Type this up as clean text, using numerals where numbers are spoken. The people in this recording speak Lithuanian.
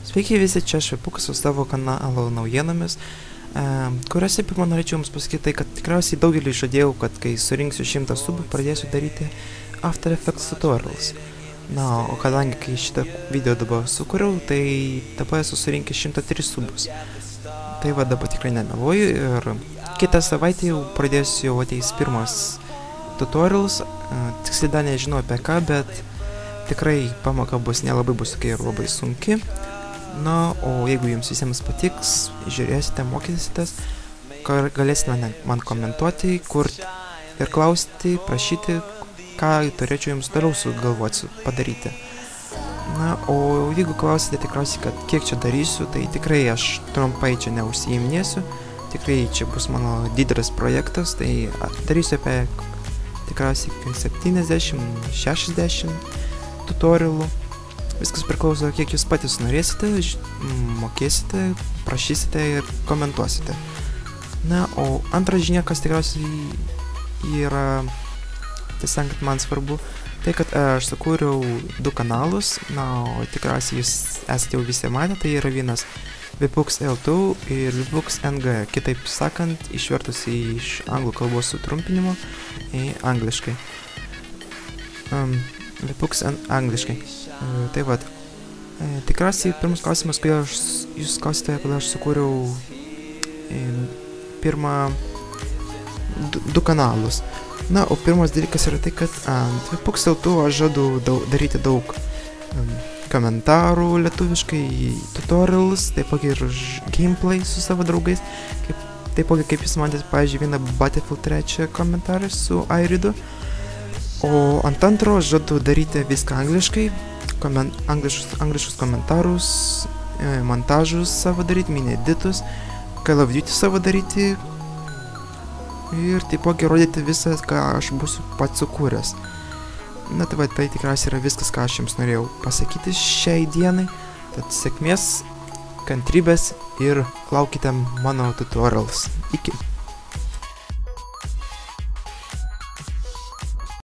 Sveiki visi, čia Švipukas su savo kanalo naujienomis, kuriuose pirmą norėčiau jums pasakyti tai, kad tikriausiai daugelį žadėjau, kad kai surinksiu 100 subų, pradėsiu daryti After Effects tutorials. Na, o kadangi kai šitą video dabar sukūriau, tai dabar esu surinkęs 103 subus. Tai va dabar tikrai nemeluoju ir kitą savaitę jau pradėsiu jau ateis pirmas tutorials, tiksliai dar nežinau apie ką, bet tikrai pamoka bus nelabai bus tokia ir labai sunki. Na, o jeigu jums visiems patiks, žiūrėsite, mokysitės, galėsite man komentuoti, kurti ir klausti, prašyti, ką turėčiau jums toliau sugalvoti padaryti. Na, o jeigu klausite tikriausiai, kad kiek čia darysiu, tai tikrai aš trumpai čia neužsiiminėsiu. Tikrai čia bus mano didelis projektas, tai darysiu apie tikriausiai 70-60 tutorialų. Viskas priklauso, kiek jūs patys norėsite, mokėsite, prašysite ir komentuosite. Na, o antra žinia, kas tikriausiai yra, tiesiog man svarbu, tai kad aš sukūriau 2 kanalus, na, o tikriausiai jūs esate jau visi matę, tai yra vienas Vipux L2 ir Vipux NG, kitaip sakant, išvertus iš anglų kalbos sutrumpinimo į angliškai. Vipux angliškai. Tai vat, tikriausiai pirmas klausimas, kodėl jūs klausite, kodėl aš sukūriau du kanalus. Na, o pirmas dalykas yra tai, kad ant Vipux L2 aš žadu daryti daug komentarų lietuviškai, tutorials, taipogi ir gameplay su savo draugais. Taipogi, kaip jūs matėte, pavyzdžiui, vieną Battlefield 3 komentarą su Airidu. O ant antro aš žadu daryti viską angliškai, angliškus komentarus, montažus savo daryti, mini editus, Call of Duty savo daryti ir taipogi rodyti visą, ką aš būsiu pats sukūręs. Na tai va, tai tikriausiai yra viskas, ką aš jums norėjau pasakyti šiai dienai. Tad sėkmės, kantrybės ir laukite mano tutorials. Iki.